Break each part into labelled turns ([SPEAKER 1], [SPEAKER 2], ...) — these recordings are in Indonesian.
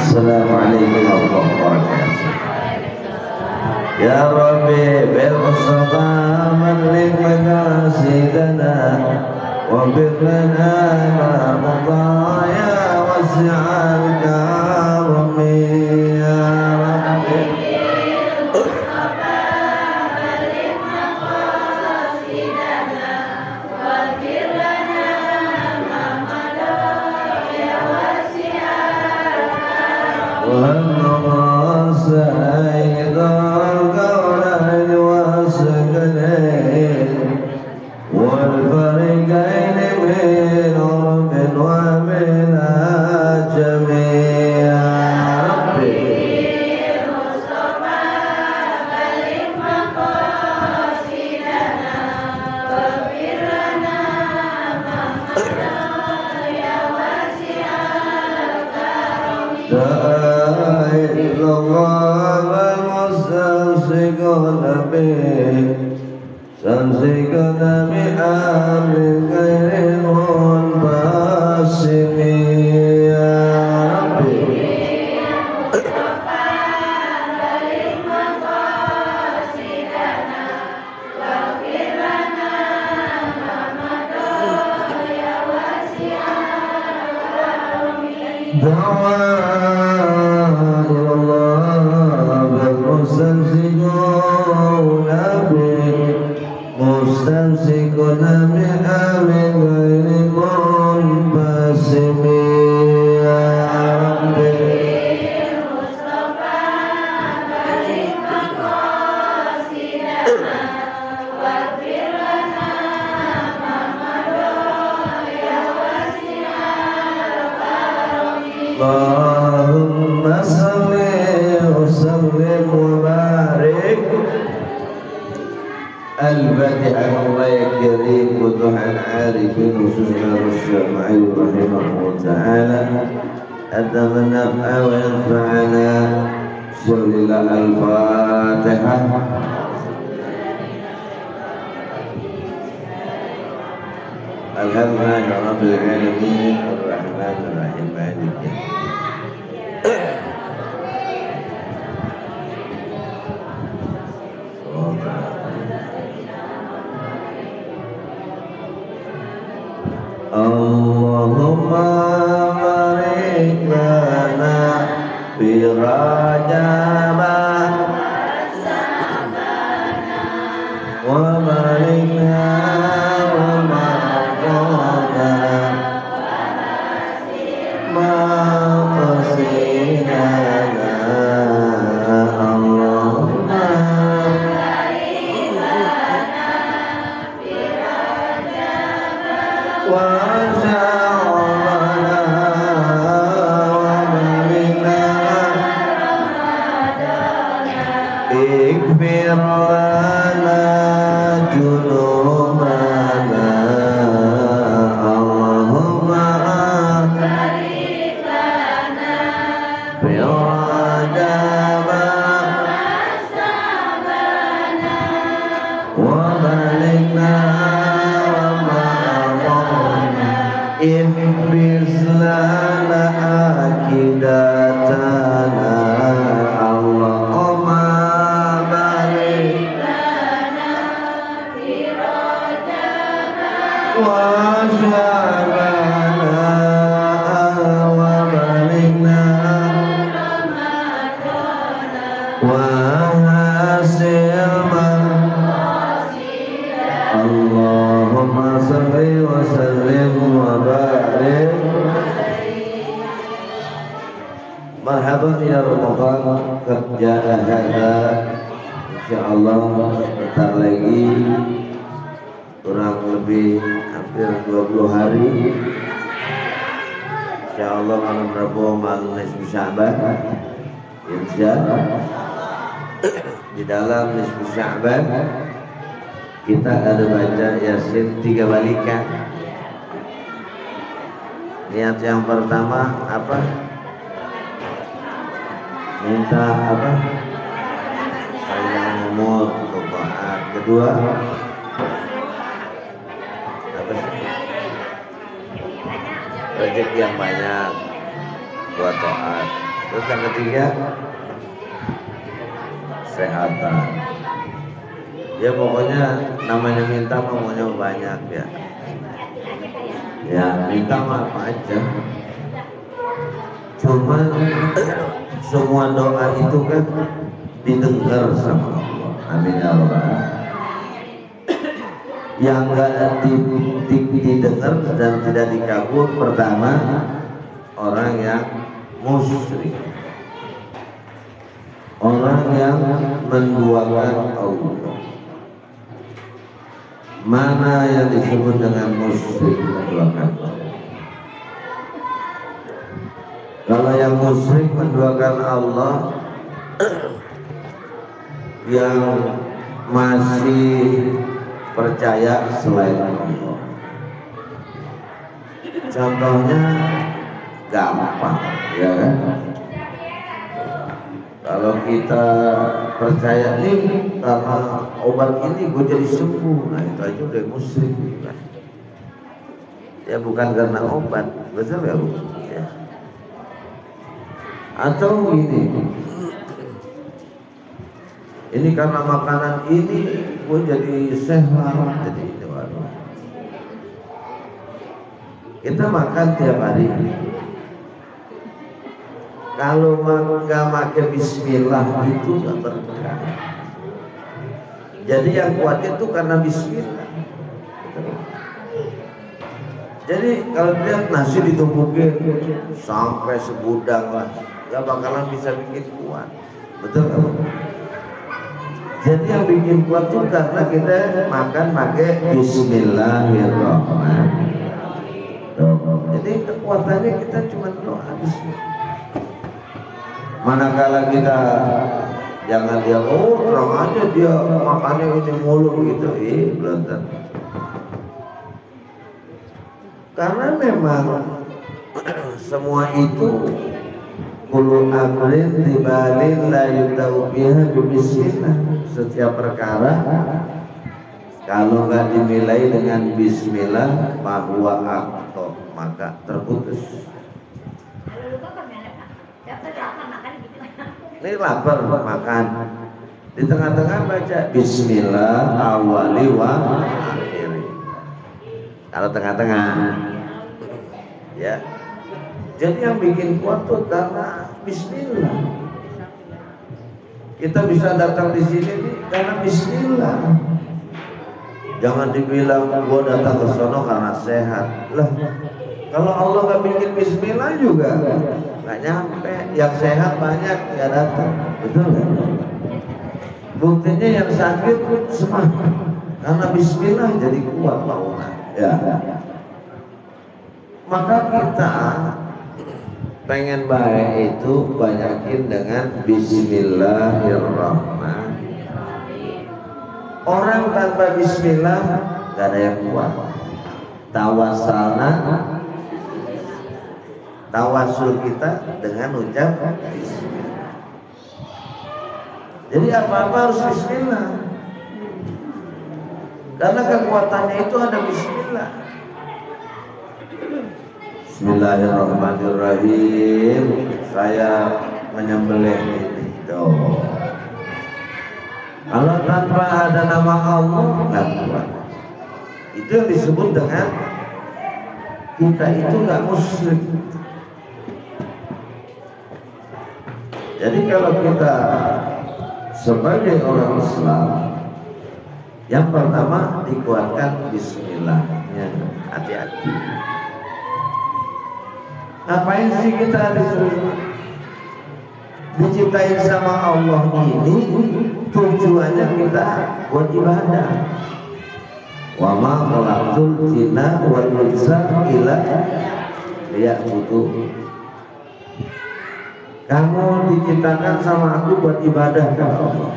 [SPEAKER 1] Assalamualaikum warahmatullahi wabarakatuh. Ya Rabbi bil Mustafa malik maqasidana wa birrana ma madaya wasi'al karami ya Rabbi Allahumma salli wa sallim wa barik Al-Fatihah Allah ya kirim Butuhan arifin khususnya Rasulullah rahimahullah ta'ala Ataman naf'a wa yanfa'ana Syurillah Al-Fatihah Alhamdulillah Rabbil Alamin Ar-Rahman Ar-Rahim Maliki Allahumma barik lana fi Rajabah wa barik lana Insyaallah sebentar lagi kurang lebih hampir 20 hari insyaallah malam Rabu malam nisfu Sya'ban insyaallah di dalam nisfu Sya'ban kita ada baca Yasin 3 balikan. Niat yang pertama apa? Minta apa? Sayang umur untuk taat. Kedua apa sih? Rezeki yang banyak buat taat. Terus yang ketiga, kesehatan. Ya pokoknya namanya minta maunya banyak ya. Ya minta mah apa aja. Cuman semua doa itu kan didengar sama Allah. Amin ya Allah. Yang enggak didengar dan tidak dikabul pertama orang yang musyrik, orang yang menduakan Allah. Mana yang disebut dengan musyrik menduakan Allah? Kalau yang musyrik menduakan Allah yang masih percaya selain Allah. Contohnya gampang, ya kan? Kalau kita percaya nih karena obat ini gue jadi sembuh, nah itu aja udah musyrik, kan? Ya bukan karena obat, betul ya Bu? Ya. Atau ini karena makanan ini gue jadi sehat, jadi ini waduh. Kita makan tiap hari. Kalau nggak pakai bismillah itu nggak berkah. Jadi yang kuat itu karena bismillah. Jadi kalau lihat nasi ditumpukin sampai segudang lah, nggak bakalan bisa bikin kuat, betul nggak? Jadi yang bikin kuat tuh karena kita makan pakai bismillahirrahmanirrahim. Jadi kekuatannya kita cuma doa bismillah. Manakala kita jangan dia terang aja dia makannya ini mulu gitu, belum tentu. Karena memang semua itu kullu amrin tibalin la yutau biha bismillah. Setiap perkara kalau nggak dimulai dengan bismillah bahwa akto maka terputus. Ini lapar makan, di tengah-tengah baca bismillah awali wa akhiri. Kalau tengah-tengah ya. Jadi yang bikin kuat tuh karena bismillah. Kita bisa datang di sini nih karena bismillah. Jangan dibilang gua datang ke sono karena sehat. Lah, kalau Allah nggak bikin bismillah juga nggak nyampe. Yang sehat banyak nggak datang, betul nggak? Buktinya yang sakit semangat karena bismillah jadi kuat bangunan. Ya. Maka kita pengen baik itu banyakin dengan bismillahirrahmanirrahim. Orang tanpa bismillah gak ada yang kuat. Tawasul kita dengan ucap bismillah. Jadi apa-apa harus bismillah. Karena kekuatannya itu ada bismillah. Bismillahirrahmanirrahim. Saya menyembelih ini. Kalau tanpa ada nama Allah nggak kuat. Itu yang disebut dengan kita itu nggak musyrik. Jadi kalau kita sebagai orang Islam, yang pertama dikuatkan bismillahnya, hati-hati. Ngapain sih kita diciptain sama Allah ini? Tujuannya kita buat ibadah. Wa ma khalaqtul jinna wal insa illa liya'budun. Kamu diciptakan sama aku buat ibadah kepada Allah.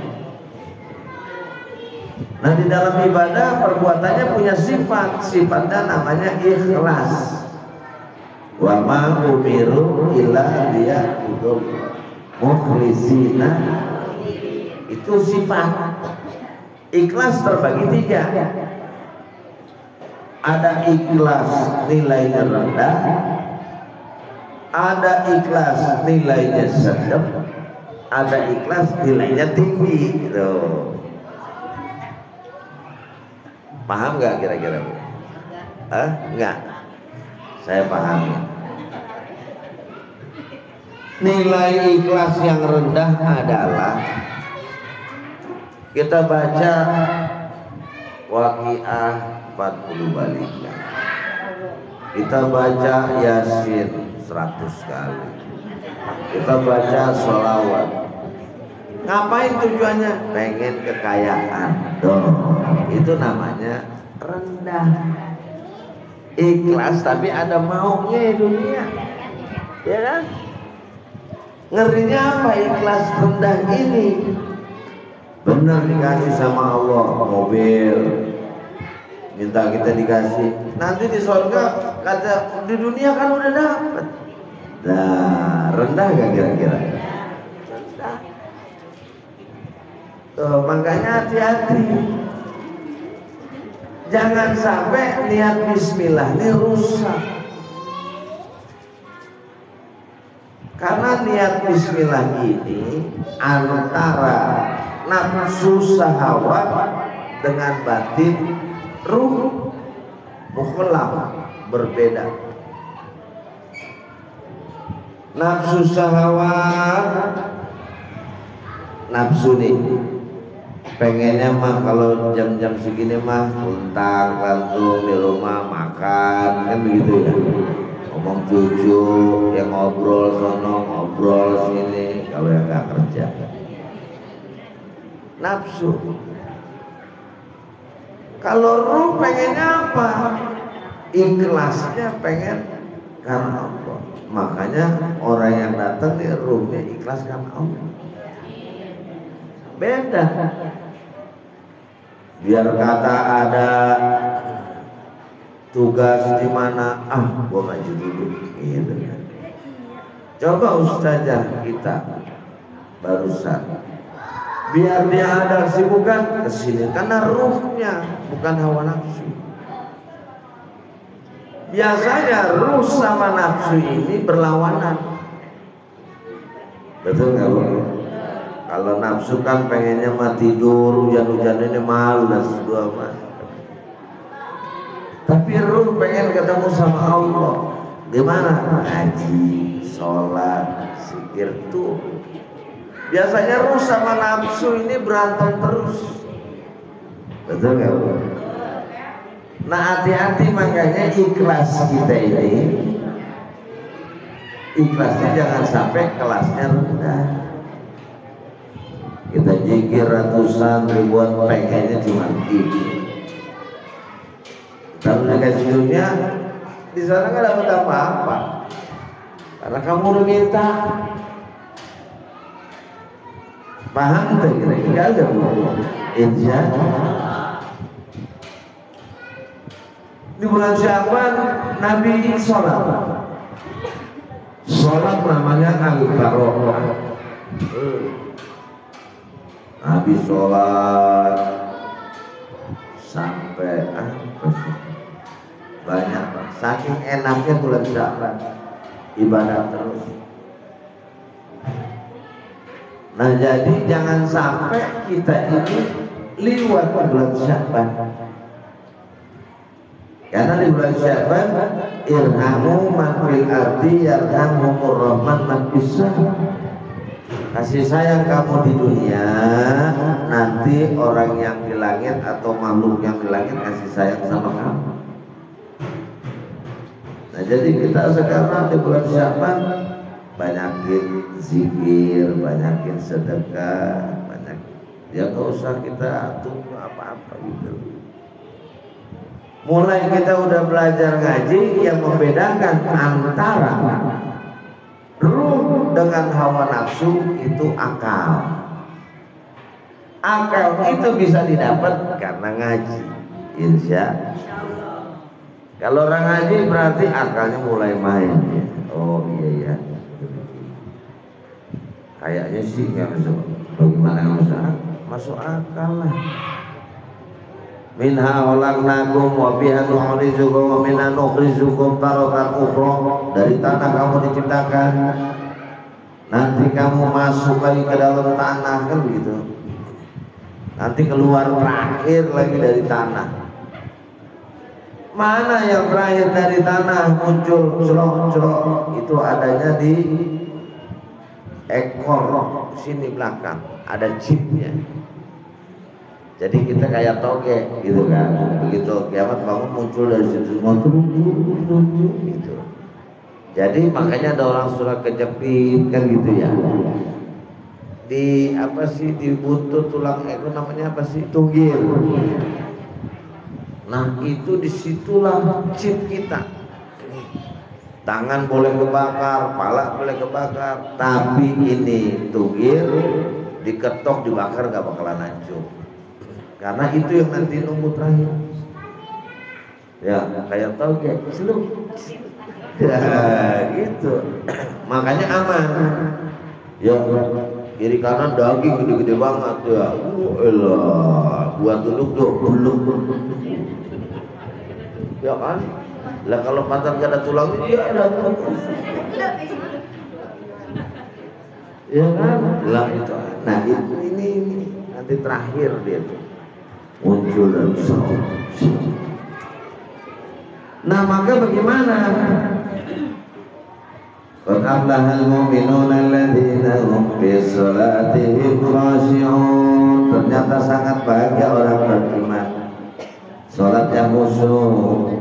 [SPEAKER 1] Nah di dalam ibadah perbuatannya punya sifat, sifatnya namanya ikhlas. Wa ma umiru illa liya'budun mukhlisina. Itu sifat. Ikhlas terbagi 3. Ada ikhlas nilainya rendah, Ada ikhlas nilainya sedap, ada ikhlas nilainya tinggi gitu. Paham nggak kira-kira? Nggak. Saya pahami. Nilai ikhlas yang rendah adalah kita baca Waqiah 40 baliknya, kita baca Yasin 100 kali, kita baca sholawat. Ngapain tujuannya? Pengen kekayaan. Itu namanya rendah. Ikhlas tapi ada maunya dunia, ya kan? Ngerinya apa ikhlas rendah ini? Benar dikasih sama Allah mobil, minta kita dikasih. Nanti di surga kata di dunia kan udah dapat. Nah, rendah gak kira-kira? Rendah. Tuh, makanya hati-hati. Jangan sampai niat bismillah ini rusak. Karena niat bismillah ini antara nafsu syahwat dengan batin ruh mukhalaf, berbeda. Nafsu syahwat, nafsu nih pengennya mah kalau jam-jam segini mah untang lantung di rumah makan, kan begitu ya. Ngomong cucu, yang ngobrol sono, ngobrol sini, kalau yang nggak kerja. Nafsu. Kalau ruh pengennya apa? Ikhlasnya pengen karena Allah. Makanya orang yang datang nih ruhnya ikhlas karena Allah. Beda. Biar kata ada tugas di mana, gua maju dulu, gitu kan. Coba ustazah kita barusan, biar dia ada sibukan kesini karena ruhnya bukan hawa nafsu. Biasanya ruh sama nafsu ini berlawanan, betul nggak bu? Kalau nafsu kan pengennya mah tidur, hujan-hujan ini malas dua mas. Tapi ruh pengen ketemu sama Allah. Gimana? Ngaji, sholat, zikir tuh. Biasanya ruh sama nafsu ini berantem terus. Betul nggak bu? Nah hati-hati, makanya ikhlas kita ini, ikhlasnya jangan sampai kelasnya rendah. Kita zikir ratusan ribuan pengennya cuma ini. Kalau dikasih dunia, di sana nggak dapat apa-apa, karena kamu udah minta. Paham tuh kira-kira ada bu? Insya di bulan Sya'ban Nabi sholat. Sholat namanya al-baroah. Nabi sholat sampai banyak, saking enaknya bulan Sya'ban, ibadah terus. Nah jadi jangan sampai kita ini liwat bulan Sya'ban. Karena di bulan Sya'ban, irhamu man fil ardi yarhamumur rahman man fis sama. Kasih sayang kamu di dunia, nanti orang yang di langit atau makhluk yang di langit kasih sayang sama kamu. Nah jadi kita sekarang di bulan Sya'ban banyakin zikir, banyakin sedekah, banyak. Ya nggak usah kita tunggu apa-apa gitu. Mulai kita udah belajar ngaji, yang membedakan antara ruh dengan hawa nafsu itu akal. Akal itu bisa didapat karena ngaji, insya Allah. Kalau orang ngaji berarti akalnya mulai main. Oh iya ya, kayaknya sih nggak masuk. Bagaimana masuk akal lah. minha khalaqnakum wa fiha nukhrijukum wa minha nukhrijukum taratan ukhra. Dari tanah kamu diciptakan, nanti kamu masuk lagi ke dalam tanah, kan begitu. Nanti keluar terakhir lagi dari tanah. Mana yang terakhir dari tanah muncul celok-celok? Itu adanya di ekor sini belakang, ada chipnya. Jadi kita kayak toge gitu kan. Begitu kiamat bangun muncul dari situ semua gitu. Jadi makanya ada orang surat kejepit kan gitu ya. Di apa sih, di buntut tulang ekor namanya apa sih? Tunggil. Nah itu disitulah chip kita. Tangan boleh kebakar, kepala boleh kebakar, tapi ini tunggil diketok dibakar gak bakalan hancur. Karena itu yang nanti nunggu terakhir. Ya kayak tau kayak seluk. Ya gitu. Makanya aman. Ya kiri kanan daging gede-gede banget ya. Elah, buat duduk tuh belum. Ya kan? Lah kalau pantat gak ada tulangnya dia ada. Ya kan? Lah itu. Nah ini nanti terakhir dia tuh muncul dan sholat. Nah maka bagaimana? Qad aflahal mu'minuna alladzina hum fi sholatihim khashi'un. Ternyata sangat bahagia orang beriman, sholat yang khusyuk.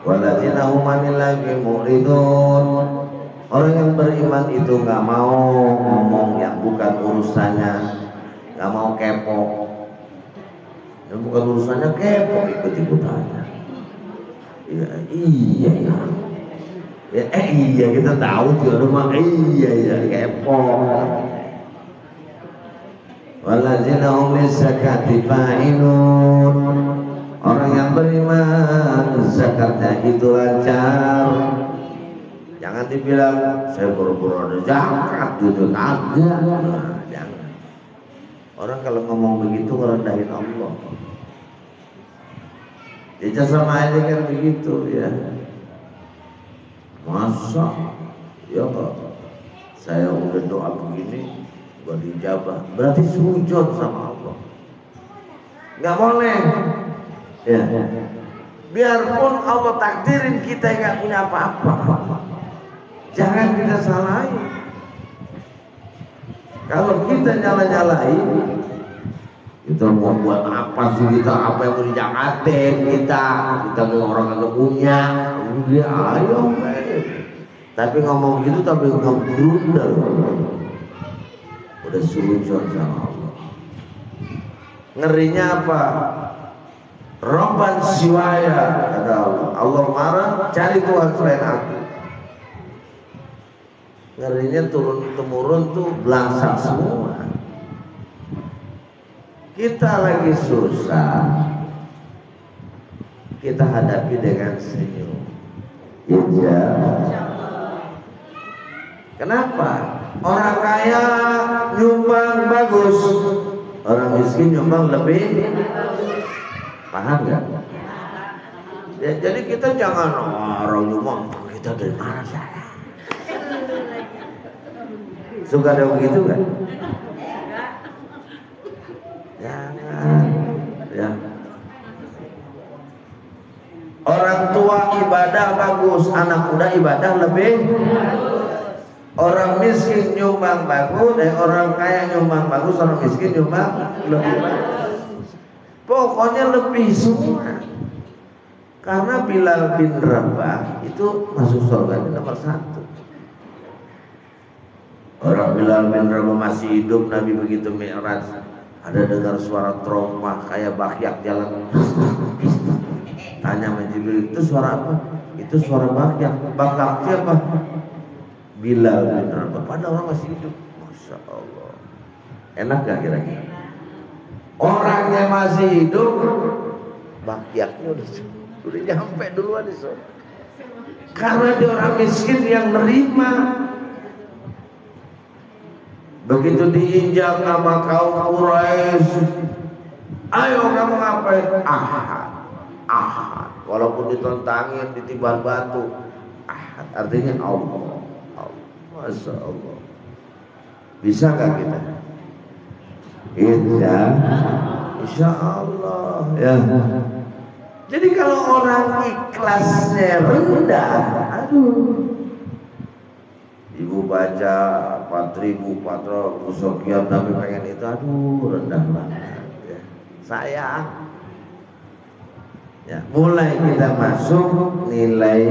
[SPEAKER 1] Walladzina hum 'anil lagwi mu'ridun. Orang yang beriman itu nggak mau ngomong yang bukan urusannya, nggak mau kepo. Yang bukan urusannya kepo ikut-ikutannya. Ya, iya ya. Iya kita tahu juga rumah iya kepo. Walladzina hum lis-zakati fa'ilun. Orang yang beriman zakatnya itu lancar. Jangan dibilang saya buru-buru ada zakat gitu aja. Nah, jangan. Orang kalau ngomong begitu ngerendahin Allah. Ya sama aja kan begitu ya. Masa ya saya udah doa begini buat dijabah, berarti sujud sama Allah. Nggak boleh. Ya. Biarpun Allah takdirin kita nggak punya apa-apa, jangan kita salahin. Kalau kita nyala-nyalain, kita mau buat apa sih kita? Apa yang mau dijakatin kita mau orang yang punya, ya ayo. Tapi ngomong gitu tapi nggak blunder, udah sujud sama Allah. Ngerinya apa? Robban siwaya, kata Allah. Allah marah, cari Tuhan selain aku. Ngerinya turun-temurun tuh belangsak semua. Kita lagi susah, kita hadapi dengan senyum. Iya. Kenapa? Orang kaya nyumbang bagus, orang miskin nyumbang lebih. Paham nggak? Ya, jadi kita jangan orang nyumbang kita dari mana saya? Suka ada begitu kan? Jangan. Ya. Orang tua ibadah bagus, anak muda ibadah lebih. Orang miskin nyumbang bagus, orang kaya nyumbang bagus, orang miskin nyumbang lebih bagus. Pokoknya lebih semua. Karena Bilal bin Rabah itu masuk surga nomor 1. Orang Bilal bin Rabah masih hidup, Nabi begitu Mi'raj, ada dengar suara trompa kayak bakyak jalan. Tanya sama Jibril, itu suara apa? Itu suara bakyak. Bakyak siapa? Bilal bin Rabah. Padahal orang masih hidup. Masya Allah. Enak gak kira-kira? Orangnya masih hidup, bakyaknya udah nyampe duluan di sana. Karena dia orang miskin yang nerima. Begitu diinjak sama kaum Quraisy, Ayo kamu ngapain? Ahad. Ahad. Walaupun ditentangin, ditiban batu. Ahad artinya Allah. Masya Allah. Bisa nggak kita? Insya Allah ya. Jadi kalau orang ikhlasnya rendah, aduh, ibu baca 4.000 sekian tapi pengen itu, aduh rendah banget ya. Sayang ya, mulai kita masuk nilai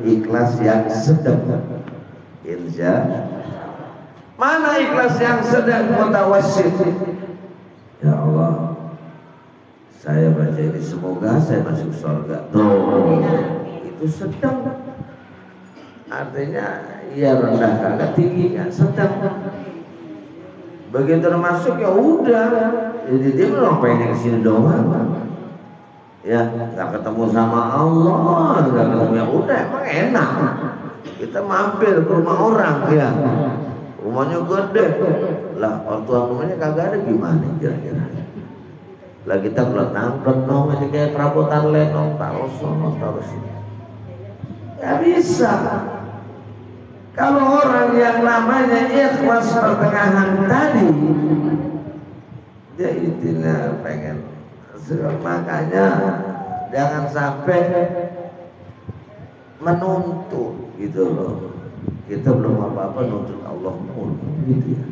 [SPEAKER 1] ikhlas yang sedang. Insya mana ikhlas yang sedang mutawassit? Ya Allah, saya baca ini semoga saya masuk surga. Tuh, itu sedang. Artinya ya rendah kagak, tinggi kan, sedang. Begitu masuk ya udah. Jadi dia belum pengen kesini doang. Ya, nggak ketemu sama Allah, nggak ketemu, ya udah, emang enak. Kita mampir ke rumah orang ya. Rumahnya gede lah, orang tua rumahnya kagak ada, gimana kira-kira? Lah kita belenang aja kayak perabotan lenong, taruh sono taruh sini. Ya bisa. Kalau orang yang namanya ikhlas pertengahan tadi, dia intinya pengen, makanya jangan sampai menuntut gitu loh. Kita belum apa-apa nuntut Allah mulu gitu ya.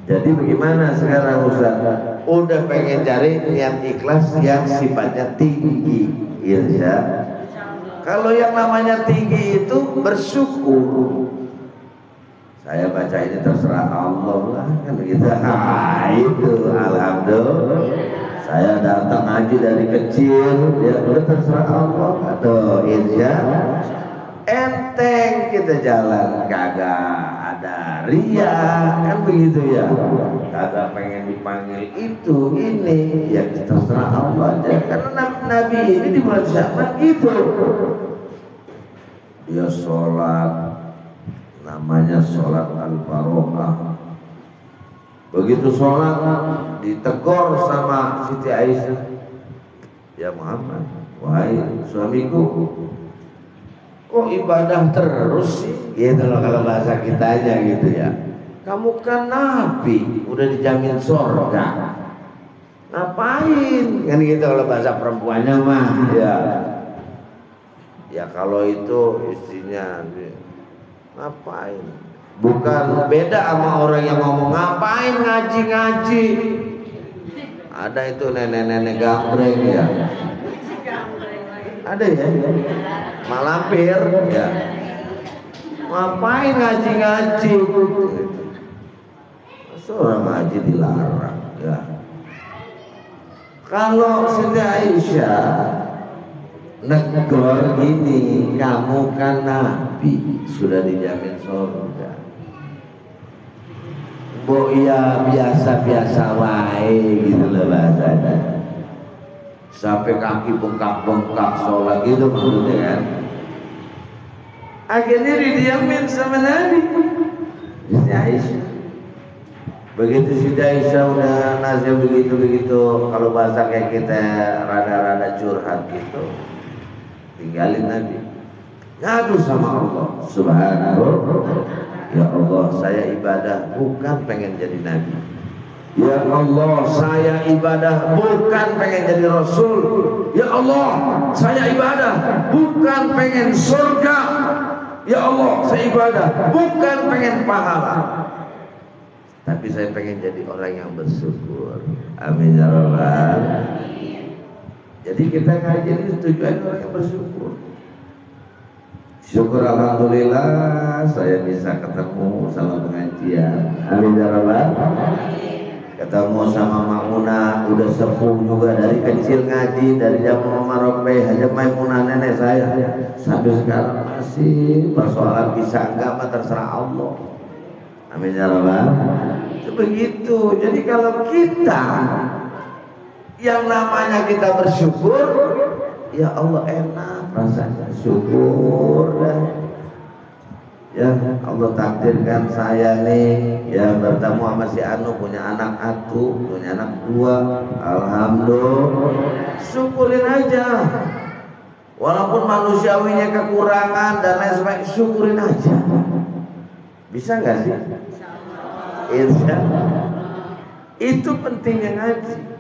[SPEAKER 1] Jadi bagaimana sekarang Ustaz? Udah pengen cari niat ikhlas yang sifatnya tinggi, ya. Kalau yang namanya tinggi itu bersyukur. Saya baca ini terserah Allah lah kan gitu. Itu alhamdulillah. Saya datang ngaji dari kecil, ya udah terserah Allah. Atau insya enteng kita jalan, kagak ada ria kan begitu ya, kagak pengen dipanggil itu ini, ya terserah Allah aja. Karena Nabi ini di bulan Sya'ban gitu, dia sholat namanya sholat al-Baroah. Begitu sholat ditegur sama Siti Aisyah, ya Muhammad, wahai suamiku, kok ibadah terus sih? Gitu loh kalau bahasa kitanya gitu ya. Kamu kan Nabi, udah dijamin surga. Ngapain? Kan gitu kalau bahasa perempuannya mah ya. Ya kalau itu istrinya ngapain? Bukan beda sama orang yang ngomong ngapain ngaji-ngaji. Ada itu nenek-nenek gambreng ya. Ada ya, malampir ya. Ngapain ngaji-ngaji? Seorang ngaji dilarang ya. Kalau Siti Aisyah negor gini, kamu kan Nabi, sudah dijamin surga. Bo ya biasa-biasa wae gitu loh bahasanya. Sampai kaki bengkak-bengkak sholat gitu maksudnya kan. Akhirnya didiamin sama Nabi. Siti Aisyah. Begitu Siti Aisyah udah nasihat begitu-begitu, kalau bahasa kayak kita rada-rada curhat gitu, tinggalin Nabi. Ngadu sama Allah Subhanahu. Ya Allah, saya ibadah bukan pengen jadi Nabi. Ya Allah, saya ibadah bukan pengen jadi Rasul. Ya Allah, saya ibadah bukan pengen surga. Ya Allah, saya ibadah bukan pengen pahala, tapi saya pengen jadi orang yang bersyukur. Amin ya rabbal. Jadi kita ngaji ini tujuannya orang yang bersyukur. Syukur alhamdulillah saya bisa ketemu sama pengajian. Amin ya rabbal. Ketemu sama Ma'una, udah sepuh juga dari kecil ngaji, dari zaman Umar Rompeh, Haja Maimunah nenek saya, sampai sekarang masih persoalan bisa enggak mah terserah Allah. Amin ya rabbal. Itu begitu. Jadi kalau kita yang namanya kita bersyukur, ya Allah enak rasanya syukur dah. Ya Allah takdirkan saya nih ya bertemu sama si Anu, punya anak satu, punya anak dua. Alhamdulillah, syukurin aja. Walaupun manusiawinya kekurangan dan lain sebagainya, syukurin aja. Bisa nggak sih? Insya itu pentingnya ngaji.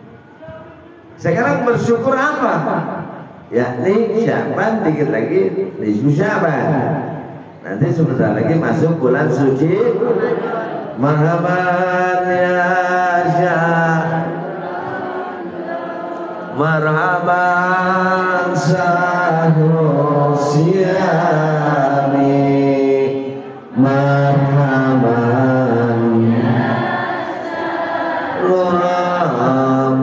[SPEAKER 1] Sekarang bersyukur apa? Ya ini Syaban, dikit lagi nisfu Syaban. Nanti sebentar lagi masuk bulan suci marhaban ya marhaban sahur siami marhaban luramlan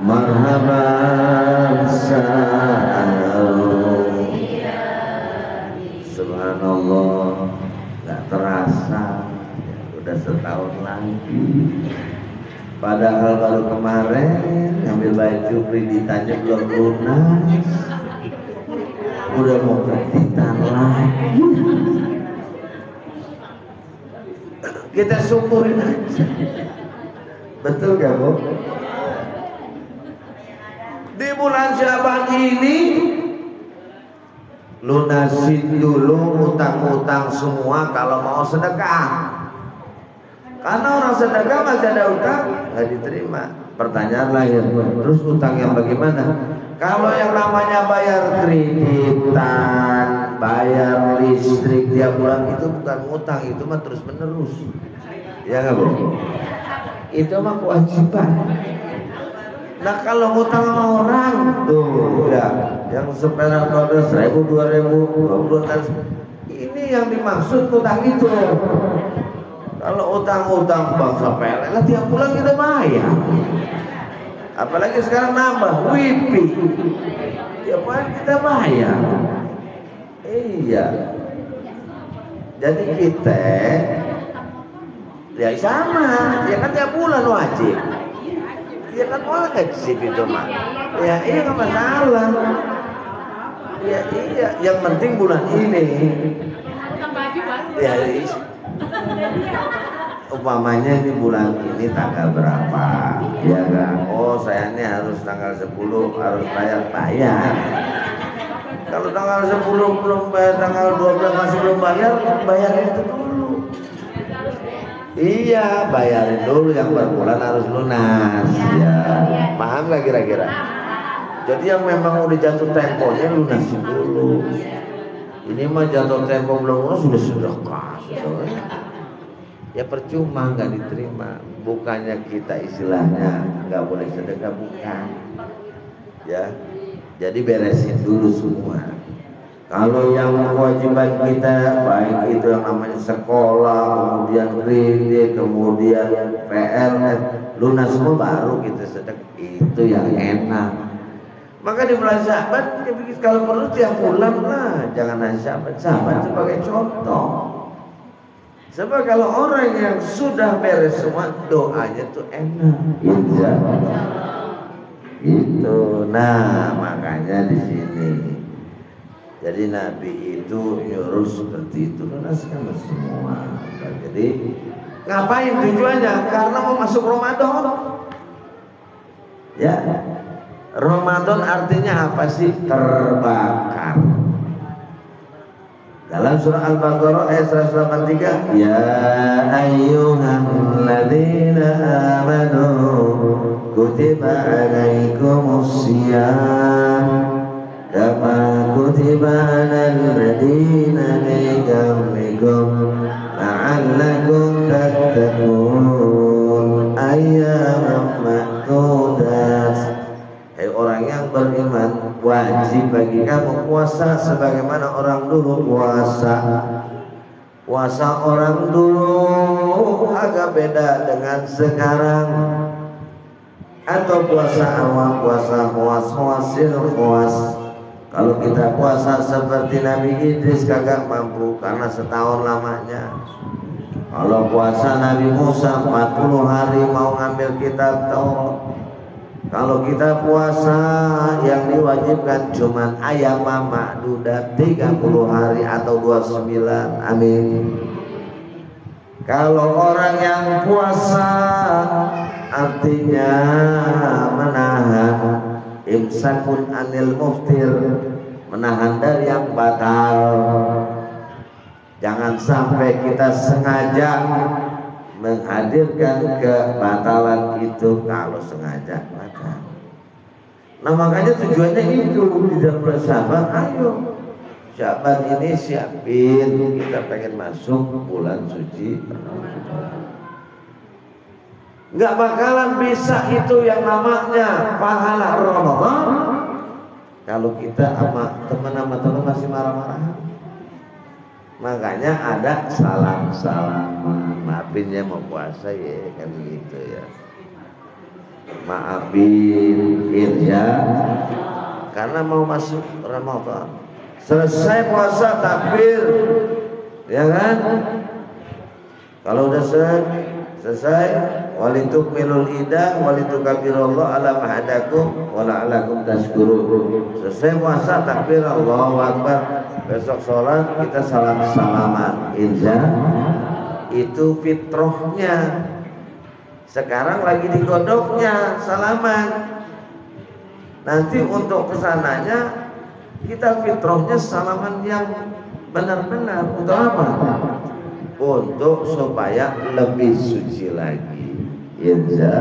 [SPEAKER 1] marhaban sahur. Subhanallah, nggak terasa ya, udah setahun lagi. Padahal baru kemarin ngambil baju kreditannya belum lunas, udah mau kreditan lagi. Kita syukurin aja. Betul gak Bu? Di bulan Syaban ini lunasin dulu utang-utang semua kalau mau sedekah. Karena orang sedekah masih ada utang nggak diterima. Pertanyaan lahir, terus utang yang bagaimana? Kalau yang namanya bayar kreditan, bayar listrik tiap bulan itu bukan utang, itu mah terus menerus. Ya nggak Bu? Itu mah kewajiban. Nah kalau ngutang sama orang tuh ya, yang sepeda 12.000, 2.000, 20.000, ini yang dimaksud utang itu. Kalau utang-utang bangsa sepele, lah tiap bulan kita bayar. Apalagi sekarang nambah WIPI, tiap bulan kita bayar. Iya. Jadi kita ya sama, ya kan tiap bulan wajib. Ya kan wajib itu mah. Ya iya nggak masalah. Ya iya, yang penting bulan ini. Ya umpamanya ini bulan ini tanggal berapa? Ya kan? Oh saya ini harus tanggal 10 harus bayar. Kalau tanggal 10 belum bayar, tanggal 12 masih belum bayar, bayarin itu dulu. Iya, bayarin dulu yang per bulan harus lunas. Ya, paham gak kira-kira? Jadi yang memang udah jatuh temponya lunasin dulu. Ini mah jatuh tempo belum lunas sudah sedekah. Ya percuma nggak diterima. Bukannya kita istilahnya nggak boleh sedekah, bukan. Ya, jadi beresin dulu semua. Kalau yang kewajiban kita, baik itu yang namanya sekolah, kemudian kredit, kemudian PLN, lunas semua baru kita sedekah. Itu yang enak. Maka di bulan Syaban, kalau perlu tiap bulan lah, jangan hanya Syaban sebagai contoh. Sebab kalau orang yang sudah beres semua, doanya tuh enak. Insya Allah. Itu. Nah, makanya di sini. Jadi Nabi itu nyuruh seperti itu, lunaskan semua. Jadi ngapain tujuannya? Karena mau masuk Ramadan. Ya. Ramadan artinya apa sih? Terbakar. Dalam surah Al-Baqarah ayat 183, ya ayyuhan ladzina amanu kutiba alaikumus syiyam kama kutiba alal ladzina min qablikum la'allakum tattaqun ayyaman ma'dudat. Orang yang beriman, wajib bagi kamu puasa sebagaimana orang dulu puasa. Puasa orang dulu agak beda dengan sekarang. Atau puasa awal, puasa khuas. Kalau kita puasa seperti Nabi Idris kagak mampu karena setahun lamanya. Kalau puasa Nabi Musa 40 hari mau ngambil kitab Taurat, Kalau kita puasa yang diwajibkan cuman ayam ma'dudat 30 hari atau 29, amin. Kalau orang yang puasa artinya menahan, imsakun anil muftir, menahan dari yang batal. Jangan sampai kita sengaja menghadirkan kebatalan itu kalau sengaja batal. Nah makanya tujuannya itu di dalam bulan Syaban, ayo Syaban ini siapin, kita pengen masuk bulan suci. Nggak bakalan bisa itu yang namanya pahala Ramadan kalau kita sama teman masih marah-marah. Makanya ada salam-salaman, maafin ya mau puasa ya kan gitu ya, maafin ya karena mau masuk Ramadan. Selesai puasa takbir ya kan, kalau udah selesai walitukmilul iddah walitukabirullah ala mahadakum wala'alakum tashkurun. Selesai puasa takbir Allahu Akbar, besok sholat kita salam-salaman, insya itu fitrahnya. Sekarang lagi digodoknya salaman, nanti untuk kesananya kita fitrahnya salaman yang benar-benar. Untuk apa? Untuk supaya lebih suci lagi. Insya.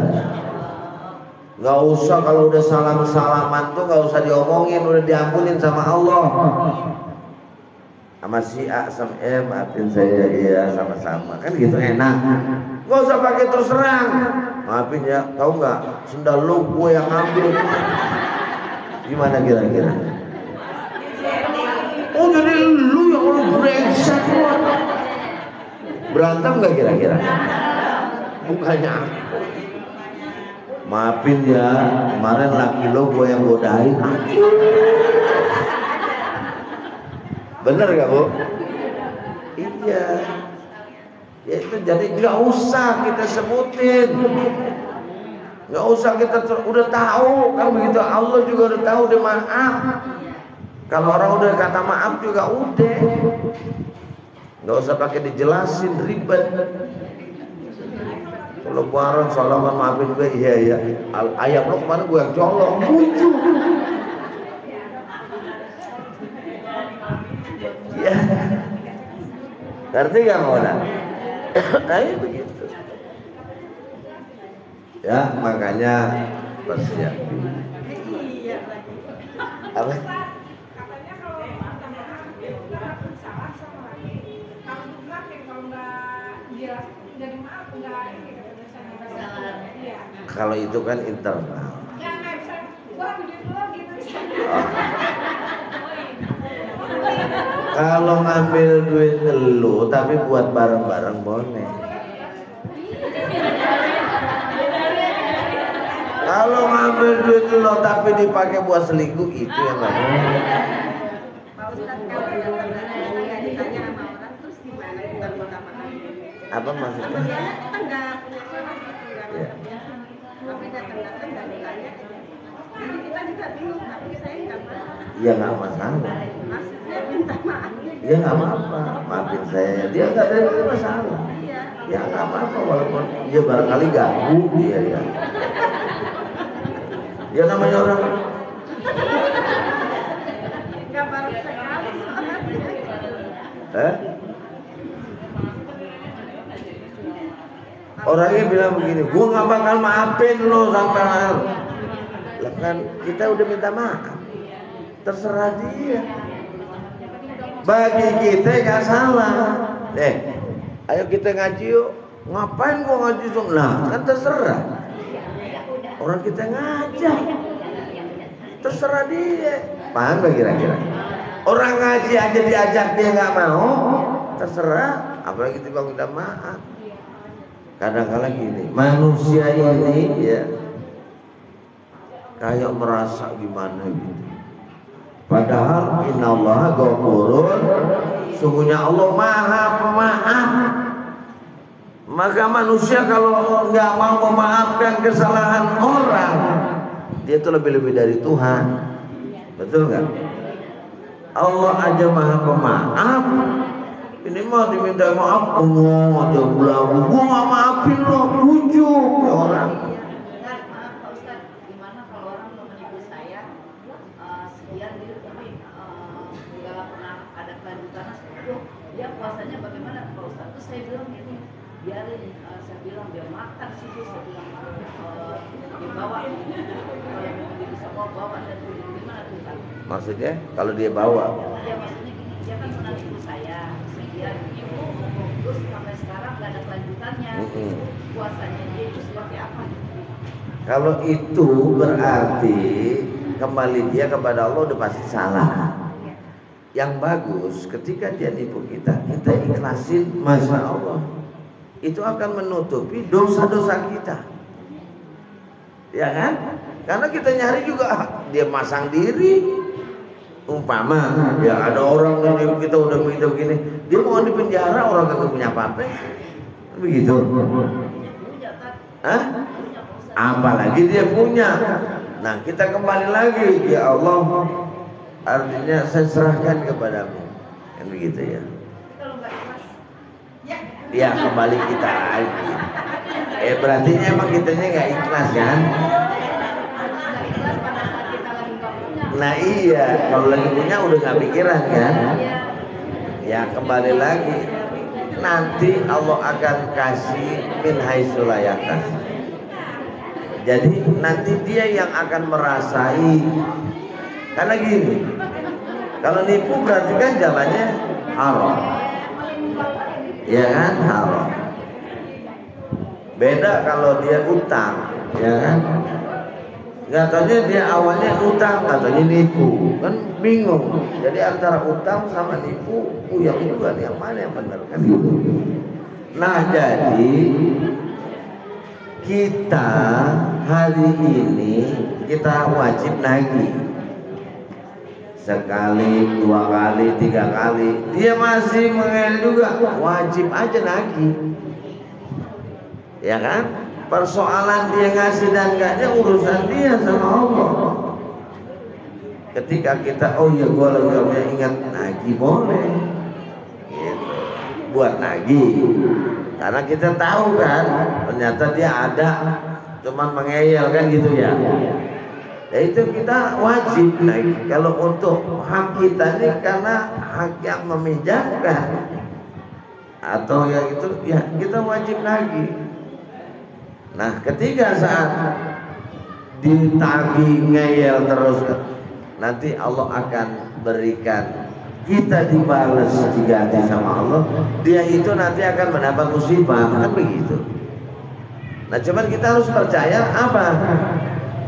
[SPEAKER 1] Gak usah kalau udah salam-salaman tuh gak usah diomongin, udah diampunin sama Allah. Sama si A sama maafin saya ya sama-sama, kan gitu enak. Gak usah pakai terus terang. Maafin ya, tahu nggak? Sendal lu gue yang ambil. Gimana kira-kira? Oh jadi lu yang lu brengsek. Berantem nggak kira-kira? Bukannya aku. Maafin ya, kemarin laki lo gue yang godain. Bener gak Bu? Iya. Ya itu jadi nggak usah kita sebutin, nggak usah kita udah tahu kan begitu. Allah juga udah tahu, udah maaf. Kalau orang udah kata maaf juga udah, nggak usah pakai dijelasin ribet. Kalau bareng salaman maafin gue, iya ayam lo kemana gue yang colong lucu. Ya, ngerti gak mau dah? Nah begitu. Ya makanya persiapin. Apa?
[SPEAKER 2] Katanya kalau salah sama lagi, kalau nggak jelasin dari maaf nggak ini katanya. Iya.
[SPEAKER 1] Kalau itu kan internal.
[SPEAKER 2] Ya nggak bisa. Wah video gitu bisa.
[SPEAKER 1] Kalau ngambil duit lu tapi buat bareng-bareng boleh. Kalau ngambil duit lu tapi dipakai buat selingkuh itu yang nggak boleh.
[SPEAKER 3] Pak Ustadz, kalau nggak ditanya sama orang terus gimana kita minta maaf?
[SPEAKER 1] Apa maksudnya?
[SPEAKER 3] Sama dia kita nggak punya salah gitu, nggak tapi datang-datang nggak ditanya. Jadi kita juga bingung, tapi saya nggak maaf.
[SPEAKER 1] Ya nggak masalah.
[SPEAKER 3] Maksudnya minta maaf.
[SPEAKER 1] Ya nggak apa-apa, maafin saya. Dia nggak ada masalah.
[SPEAKER 3] Iya.
[SPEAKER 1] Ya nggak apa-apa walaupun dia barangkali ganggu dia ya. Dia namanya orang.
[SPEAKER 3] Nggak baru sekali soalnya.
[SPEAKER 1] Orangnya bilang begini, gua nggak bakal maafin lo sampai akhir. Lah kan kita udah minta maaf, terserah dia. Bagi kita nggak salah. Ayo kita ngaji yuk. Ngapain gua ngaji dong? Nah, kan terserah. Orang kita ngajak, terserah dia. Paham gak kira-kira? Orang ngaji aja diajak dia nggak mau, terserah. Apalagi tiba minta maaf. Kadang-kadang gini, manusia ini ya kayak merasa gimana gitu. Padahal innallaha ghafurun, sungguhnya Allah Maha Pemaaf. Maka manusia kalau nggak mau memaafkan kesalahan orang, dia itu lebih-lebih dari Tuhan. Betul nggak? Allah aja maha pemaaf. Ini mah diminta maaf, dia bilang, gua nggak maafin lo, bujuk ya orang.
[SPEAKER 3] Maaf Pak Ustadz, gimana kalau orang mau menipu saya sekian gitu tapi nggak pernah ada kelanjutannya seperti itu, dia puasanya bagaimana Pak Ustadz? Terus saya bilang gini, biarin, saya bilang dia makan situ, saya bilang dibawa, kalau yang mau bisa bawa dan gimana tuh Pak?
[SPEAKER 1] Maksudnya kalau dia bawa?
[SPEAKER 3] Ya maksudnya gini, dia kan pernah nipu saya, sekian ibu, terus sampai sekarang nggak ada kelanjutannya. Puasanya dia itu seperti apa?
[SPEAKER 1] Kalau itu berarti kembali dia kepada Allah udah pasti salah. Yang bagus ketika dia nipu kita ikhlasin, masya Allah, itu akan menutupi dosa-dosa kita, ya kan? Karena kita nyari juga dia masang diri. Umpama ya ada orang yang kita udah begitu begini, dia mau di penjara, orang kagak punya apa-apa, begitu. Hah? Apalagi dia punya. Nah kita kembali lagi, ya Allah, artinya saya serahkan kepadamu, kan begitu ya. Ya kembali kita lagi. Berarti emang kitanya nggak ikhlas kan? Nah iya, kalau lagi punya udah nggak pikiran kan? Ya kembali lagi, nanti Allah akan kasih min haitsu la yahtasib. Jadi nanti dia yang akan merasai. Karena gini, kalau nipu berarti kan jalannya haram, ya kan, haram. Beda kalau dia utang, ya kan. Nggak taunya dia awalnya utang, katanya nipu, kan bingung. Jadi antara utang sama nipu, yang juga yang mana yang benar kan gitu. Nah jadi kita hari ini kita wajib nagih. Sekali, 2 kali, 3 kali, dia masih mengel juga, wajib aja nagih, ya kan? Persoalan dia ngasih dan enggaknya urusan dia sama Allah. Ketika kita, oh ya gua lagi ingat nagih, boleh gitu, buat nagih. Karena kita tahu kan, ternyata dia ada, cuman mengeyel kan gitu ya. Ya itu kita wajib nagih. Kalau untuk hak kita ini karena hak yang meminjamkan atau yang itu, ya kita wajib nagih. Nah ketika saat ditagih ngeyel terus, nanti Allah akan berikan kita dibalas diganti sama Allah. Dia itu nanti akan mendapat musibah, kan begitu. Nah cuman kita harus percaya apa?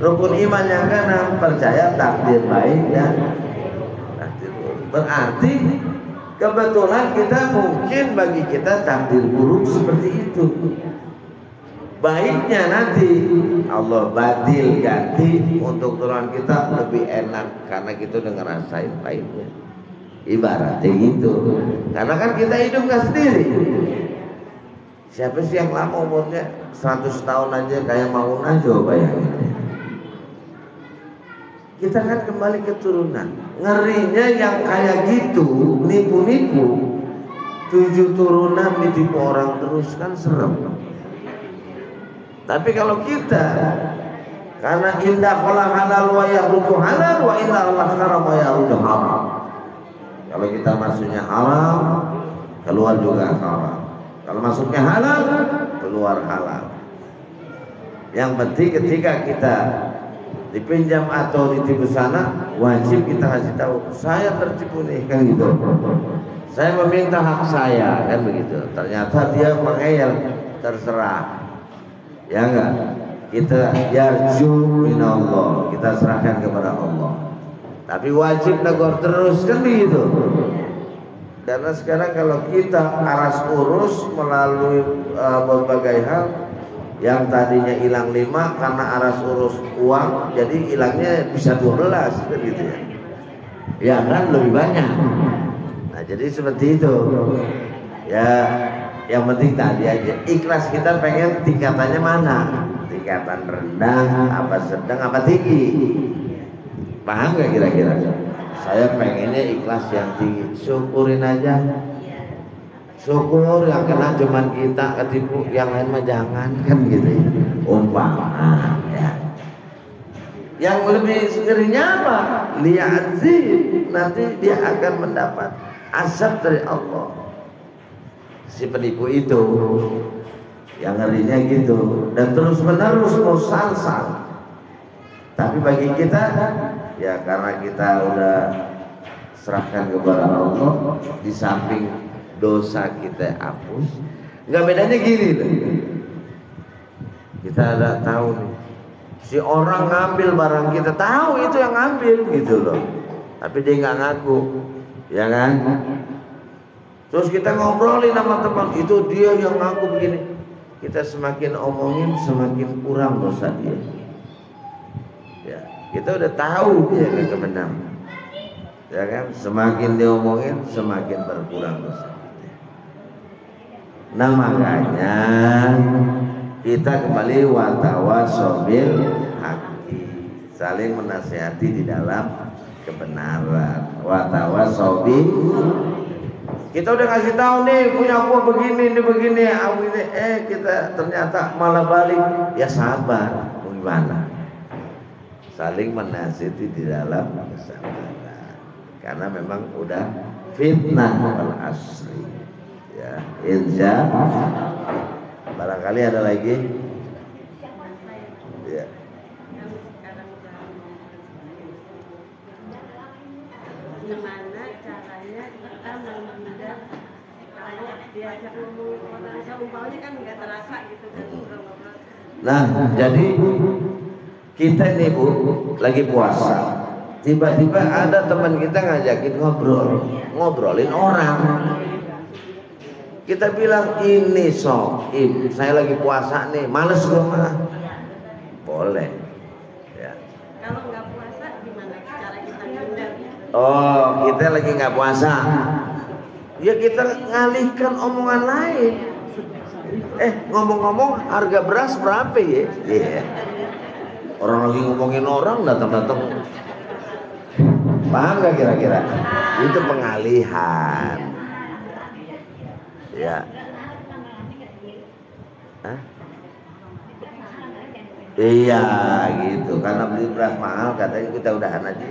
[SPEAKER 1] Rukun iman yang keenam, percaya takdir baik dan takdir buruk. Berarti kebetulan kita mungkin bagi kita takdir buruk seperti itu. Baiknya nanti Allah badil ganti untuk turunan kita lebih enak karena kita udah ngerasain pahitnya. Ibaratnya gitu. Karena kan kita hidup gak sendiri. Siapa sih yang lama umurnya 100 tahun aja kayak Mauna, coba ya. Kita kan kembali keturunan. Ngerinya yang kayak gitu, nipu-nipu, 7 turunan ditipu orang terus kan serem. Tapi kalau kita karena indah qala halal wa yakhruju halal wa inna Allah haram wa yakhruju haram. Kalau kita masuknya haram, keluar juga haram. Kalau masuknya halal, keluar halal. Yang penting ketika kita dipinjam atau ditipu sana, wajib kita kasih tahu, saya tertipu nih, kan gitu. Saya meminta hak saya, kan begitu. Ternyata dia mengeyel, terserah. Ya enggak, kita yarju minallah, kita serahkan kepada Allah. Tapi wajib negor terus, kan begitu. Karena sekarang kalau kita aras urus melalui berbagai hal, yang tadinya hilang 5 karena aras urus uang, jadi hilangnya bisa 12, kan gitu ya. Ya kan lebih banyak. Nah jadi seperti itu. Ya yang penting tadi aja ikhlas, kita pengen tingkatannya mana, tingkatan rendah, apa sedang, apa tinggi. Paham gak kira-kira? Saya pengennya ikhlas yang tinggi. Syukurin aja. Syukur yang kena cuman kita, ketipu, yang lain mah jangan, kan gitu. Umpama ya. Yang lebih ngerinya apa? Li'azib, nanti dia akan mendapat azab dari Allah. Si penipu itu yang ngerinya gitu, dan terus menerus musalsal. Tapi bagi kita ya, karena kita udah serahkan kepada Allah, di samping dosa kita hapus, nggak bedanya gini loh. Kita ada tahu nih, si orang ngambil barang kita, tahu itu yang ngambil gitu loh, tapi dia nggak ngaku, ya kan? Terus kita ngobrolin sama teman, itu dia yang ngaku begini. Kita semakin omongin, semakin kurang dosa dia. Ya, kita udah tahu dia kebenaran, ya kan? Semakin diomongin, semakin berkurang dosa. Nah makanya kita kembali watawasau bil haqqi, saling menasihati di dalam kebenaran. Watawasau bil, kita udah kasih tahu nih, punya gua begini, ini begini, kita ternyata malah balik. Ya sabar, gimana? Saling menasihati di dalam kesabaran, karena memang udah fitnah wal asri. Ya, insya barangkali ada lagi. Ya.
[SPEAKER 4] Gimana caranya kita menghindar kalau diajak ngomong orang seumpamanya kan nggak terasa gitu kan ngobrol-ngobrol.
[SPEAKER 1] Nah, jadi kita nih Bu lagi puasa, tiba-tiba ada teman kita ngajakin ngobrolin orang. Kita bilang, ini saya lagi puasa nih, males gue mah. Boleh ya.
[SPEAKER 4] Kalau nggak puasa gimana cara kita hindar?
[SPEAKER 1] Oh, kita lagi nggak puasa, ya kita ngalihkan omongan lain. Ngomong-ngomong, harga beras berapa ya? Yeah. Orang lagi ngomongin orang, datang-datang. Paham gak kira-kira? Itu pengalihan. Ya. Hah? Iya gitu, karena beli beras mahal katanya kita udahan aja.